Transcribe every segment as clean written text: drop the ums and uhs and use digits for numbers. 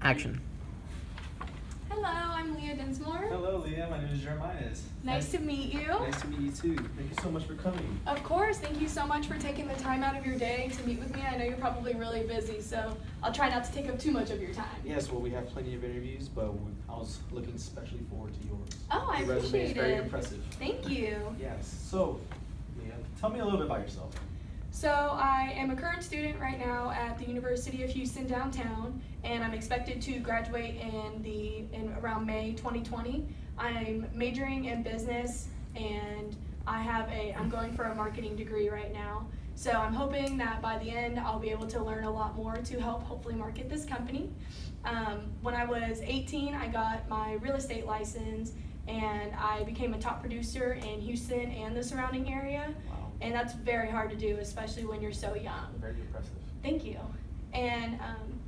Action. Hello, I'm Leah Dinsmore. Hello, Leah. My name is Jeremiah. Nice to meet you. Nice to meet you too. Thank you so much for coming. Of course, thank you so much for taking the time out of your day to meet with me. I know you're probably really busy, so I'll try not to take up too much of your time. Yes, well, we have plenty of interviews, but I was looking especially forward to yours. Oh, I Your resume appreciate is very it. impressive. Thank you. Yes. So, Leah, tell me a little bit about yourself. So I am a current student right now at the University of Houston downtown, and I'm expected to graduate in around May 2020. I'm majoring in business, and I'm going for a marketing degree right now. So I'm hoping that by the end I'll be able to learn a lot more to help hopefully market this company. When I was 18, I got my real estate license, and I became a top producer in Houston and the surrounding area. Wow. And that's very hard to do, especially when you're so young. Very impressive. Thank you. And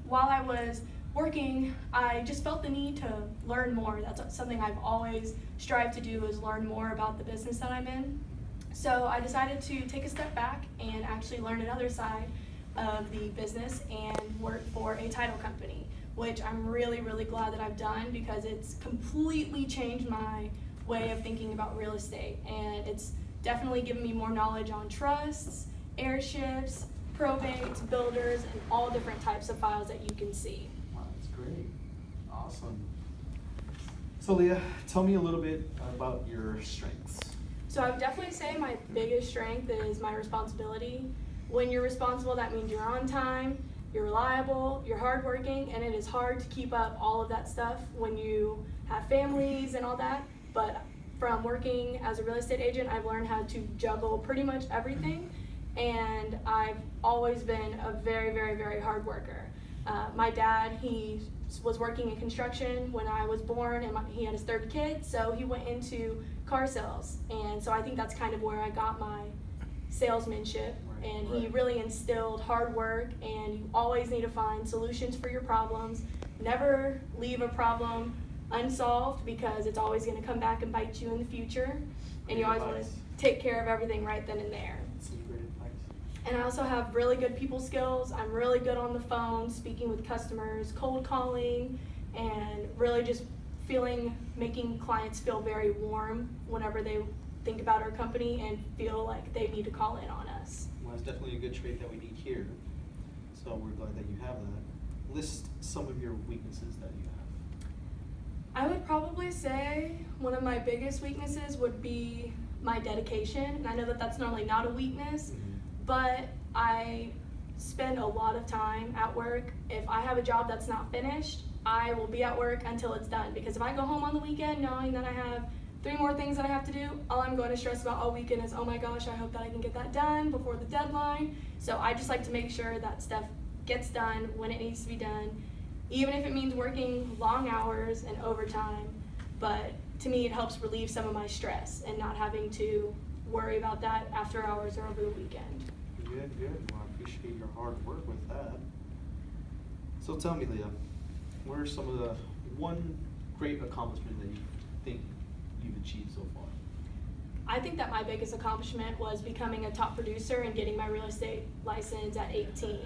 while I was working, I just felt the need to learn more. That's something I've always strived to do, is learn more about the business that I'm in. So I decided to take a step back and actually learn another side of the business and work for a title company, which I'm really, really glad that I've done, because it's completely changed my way of thinking about real estate. And it's definitely given me more knowledge on trusts, airships, probates, builders, and all different types of files that you can see. Wow, that's great. Awesome. So, Leah, tell me a little bit about your strengths. So I would definitely say my biggest strength is my responsibility. When you're responsible, that means you're on time, you're reliable, you're hardworking, and it is hard to keep up all of that stuff when you have families and all that. But from working as a real estate agent, I've learned how to juggle pretty much everything, and I've always been a very, very, very hard worker. My dad, he was working in construction when I was born, and he had his third kid, so he went into car sales, and so I think that's kind of where I got my salesmanship. And he really instilled hard work, and you always need to find solutions for your problems. Never leave a problem unsolved, because it's always going to come back and bite you in the future, and you always want to take care of everything right then and there. That's some great advice. And I also have really good people skills. I'm really good on the phone, speaking with customers, cold calling, and really just making clients feel very warm whenever they think about our company and feel like they need to call in on us. Well, that's definitely a good trait that we need here. So we're glad that you have that. List some of your weaknesses that you have. I would probably say one of my biggest weaknesses would be my dedication. And I know that that's normally not a weakness, but I spend a lot of time at work. If I have a job that's not finished, I will be at work until it's done. Because if I go home on the weekend knowing that I have 3 more things that I have to do, all I'm going to stress about all weekend is, oh my gosh, I hope that I can get that done before the deadline. So I just like to make sure that stuff gets done when it needs to be done, even if it means working long hours and overtime. But to me, it helps relieve some of my stress and not having to worry about that after hours or over the weekend. Good. Well, I appreciate your hard work with that. So tell me, Leah, what are some of the one great accomplishment that you think you've achieved so far? I think that my biggest accomplishment was becoming a top producer and getting my real estate license at 18.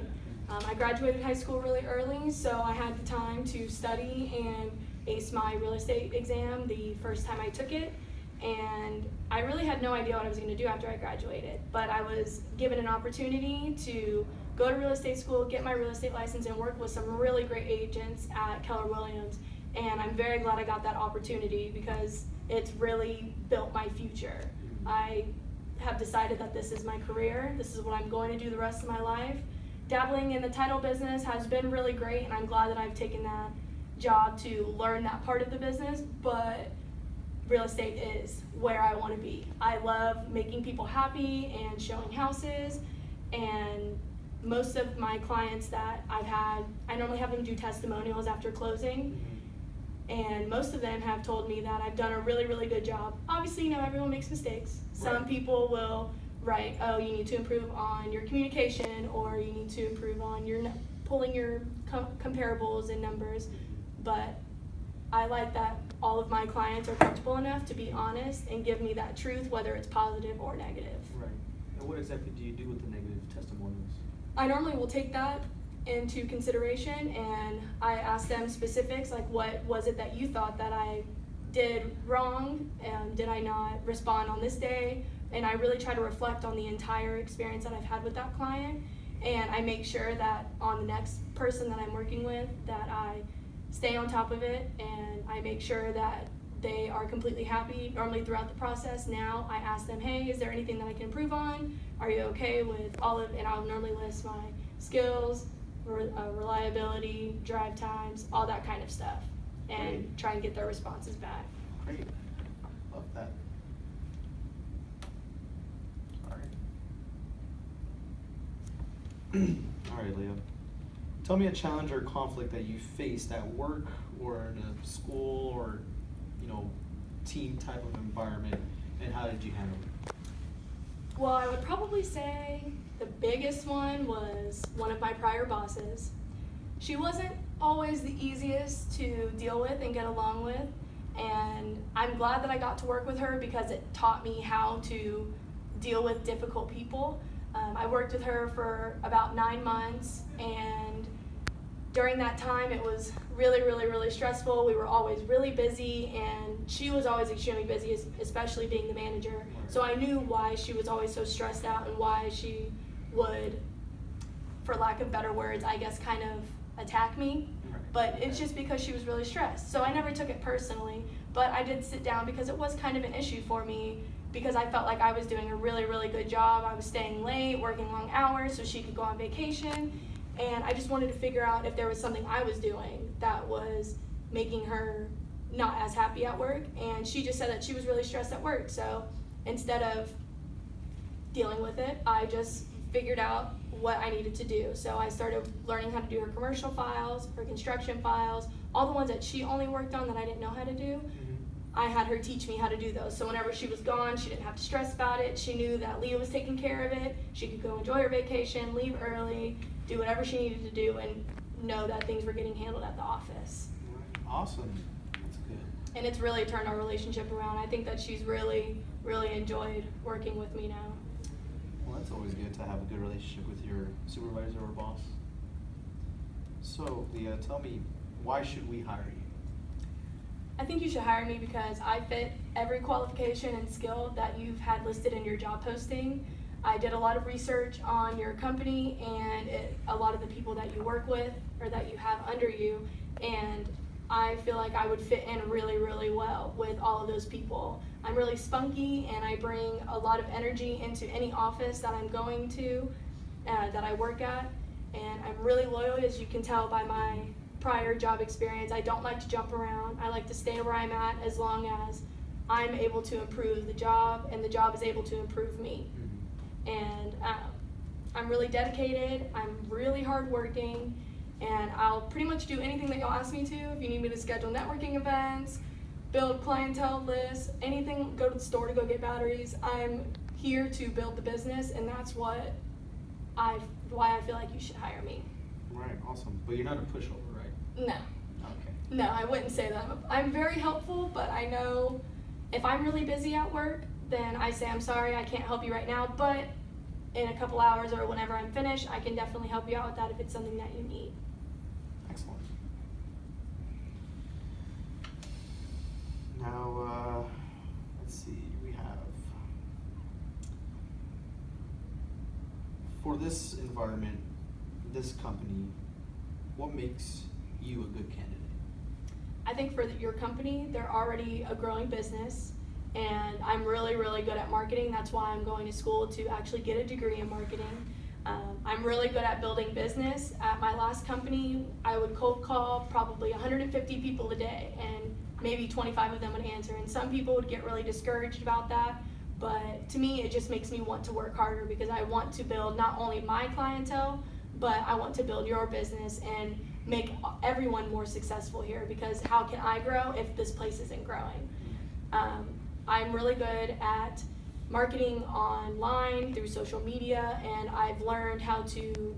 I graduated high school really early, so I had the time to study and ace my real estate exam the first time I took it. And I really had no idea what I was going to do after I graduated, but I was given an opportunity to go to real estate school, get my real estate license, and work with some really great agents at Keller Williams. And I'm very glad I got that opportunity, because it's really built my future. I have decided that this is my career. This is what I'm going to do the rest of my life. Dabbling in the title business has been really great, and I'm glad that I've taken that job to learn that part of the business, but real estate is where I want to be. I love making people happy and showing houses, and most of my clients that I've had, I normally have them do testimonials after closing, and most of them have told me that I've done a really, really good job. Obviously, everyone makes mistakes. Some people will write, oh, you need to improve on your communication, or you need to improve on your pulling your comparables and numbers, but I like that all of my clients are comfortable enough to be honest and give me that truth, whether it's positive or negative. Right. And what exactly do you do with the negative testimonials? I normally will take that into consideration, and I asked them specifics, like what was it that you thought that I did wrong, did I not respond on this day, and I really try to reflect on the entire experience that I've had with that client, and I make sure that on the next person that I'm working with that I stay on top of it, and I make sure that they are completely happy. Normally throughout the process now I ask them, hey, is there anything that I can improve on? Are you okay with all of, and I'll normally list my skills, reliability, drive times, all that kind of stuff, and Great. try and get their responses back. Great. Love that. All right. All right, Leah. Tell me a challenge or conflict that you faced at work or in a school or, team type of environment, and how did you handle it? Well, I would probably say the biggest one was one of my prior bosses. She wasn't always the easiest to deal with and get along with, and I'm glad that I got to work with her because it taught me how to deal with difficult people. I worked with her for about 9 months, and during that time it was really, really, really stressful. We were always really busy, and she was always extremely busy, especially being the manager. So I knew why she was always so stressed out and why she would, for lack of better words, I guess kind of attack me. But it's just because she was really stressed. So I never took it personally, but I did sit down because it was kind of an issue for me, because I felt like I was doing a really, really good job. I was staying late, working long hours so she could go on vacation, and I just wanted to figure out if there was something I was doing that was making her not as happy at work. And she just said that she was really stressed at work, so instead of dealing with it, I just figured out what I needed to do. So I started learning how to do her commercial files, her construction files, all the ones that she only worked on that I didn't know how to do. I had her teach me how to do those. So whenever she was gone, she didn't have to stress about it. She knew that Leah was taking care of it. She could go enjoy her vacation, leave early, do whatever she needed to do, and know that things were getting handled at the office. Awesome. That's good. And it's really turned our relationship around. I think that she's really, really enjoyed working with me now. Well, that's always good to have a good relationship with your supervisor or boss. So, Leah, tell me, why should we hire you? I think you should hire me because I fit every qualification and skill that you've had listed in your job posting. I did a lot of research on your company and a lot of the people that you work with or that you have under you, and I feel like I would fit in really, really well with all of those people. I'm really spunky, and I bring a lot of energy into any office that I'm going to, that I work at, and I'm really loyal, as you can tell by my prior job experience. I don't like to jump around. I like to stay where I'm at as long as I'm able to improve the job and the job is able to improve me. And I'm really dedicated, I'm really hardworking, and I'll pretty much do anything that you'll ask me to. If you need me to schedule networking events, build clientele lists, anything, go to the store to go get batteries, I'm here to build the business, and that's why I feel like you should hire me. Right, awesome. But you're not a pushover, right? No. Okay. No, I wouldn't say that. I'm very helpful, but I know if I'm really busy at work, then I say, I'm sorry, I can't help you right now, but in a couple hours or whenever I'm finished, I can definitely help you out with that if it's something that you need. Excellent. Now, let's see, we have, for this environment, this company, what makes you a good candidate? I think for your company, they're already a growing business, and I'm really, really good at marketing. That's why I'm going to school to actually get a degree in marketing. I'm really good at building business. At my last company, I would cold call probably 150 people a day, and maybe 25 of them would answer. And some people would get really discouraged about that, but to me, it just makes me want to work harder because I want to build not only my clientele, but I want to build your business and make everyone more successful here, because how can I grow if this place isn't growing? I'm really good at marketing online through social media, and I've learned how to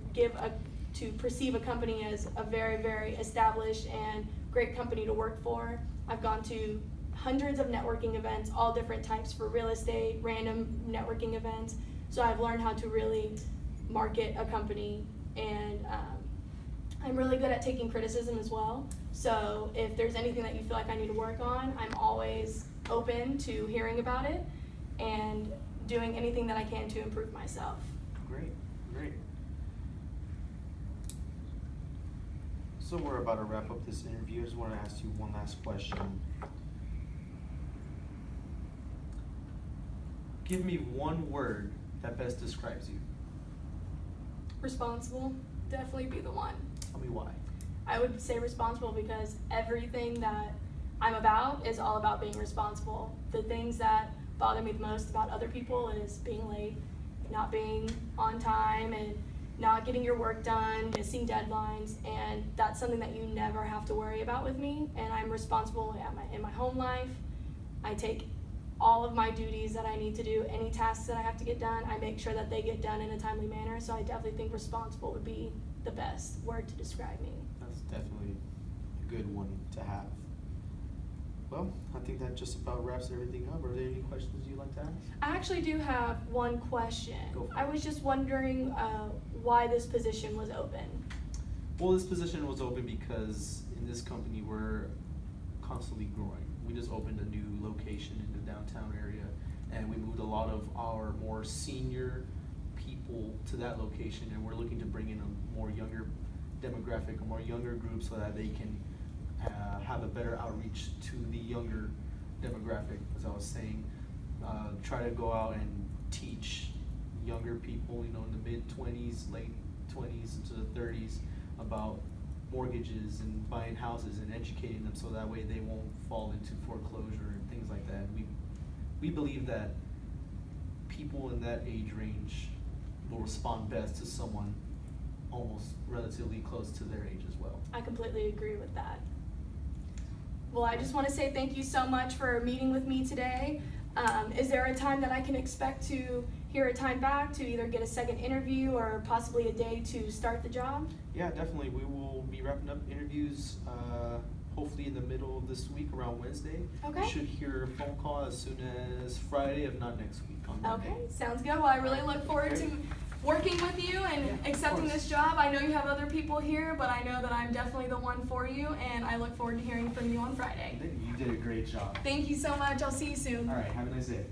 perceive a company as a very, very established and great company to work for. I've gone to hundreds of networking events, all different types for real estate, random networking events. So I've learned how to really market a company and I'm really good at taking criticism as well. So if there's anything that you feel like I need to work on, I'm always open to hearing about it and doing anything that I can to improve myself. Great, great. So we're about to wrap up this interview. I just want to ask you one last question. Give me one word that best describes you. Responsible, definitely be the one. Tell me why. I would say responsible because everything that I'm about is all about being responsible. The things that bother me the most about other people is being late, not being on time, and not getting your work done, missing deadlines, and that's something that you never have to worry about with me. And I'm responsible in my home life. I take all of my duties that I need to do, any tasks that I have to get done, I make sure that they get done in a timely manner. So I definitely think responsible would be the best word to describe me. That's definitely a good one to have. Well, I think that just about wraps everything up. Are there any questions you'd like to ask? I actually do have one question. Go for it. I was just wondering why this position was open. Well, this position was open because in this company we're constantly growing. We just opened a new location in the downtown area, and we moved a lot of our more senior people to that location, and we're looking to bring in a more younger demographic, a more younger group, so that they can have a better outreach to the younger demographic, as I was saying. Try to go out and teach younger people, you know, in the mid-20s, late 20s into the 30s about mortgages and buying houses and educating them so that way they won't fall into foreclosure and things like that. We believe that people in that age range will respond best to someone almost relatively close to their age as well. I completely agree with that. Well, I just want to say thank you so much for meeting with me today. Is there a time that I can expect to hear a time back to either get a second interview or possibly a day to start the job? Yeah, definitely. We will be wrapping up interviews hopefully in the middle of this week, around Wednesday. Okay. You should hear a phone call as soon as Friday, if not next week on Monday. Okay, sounds good. Well, I really look forward to working with you and Yeah, accepting of course. this job. I know you have other people here, but I know that I'm definitely the one for you, and I look forward to hearing from you on Friday. You did a great job. Thank you so much. I'll see you soon. All right, have a nice day.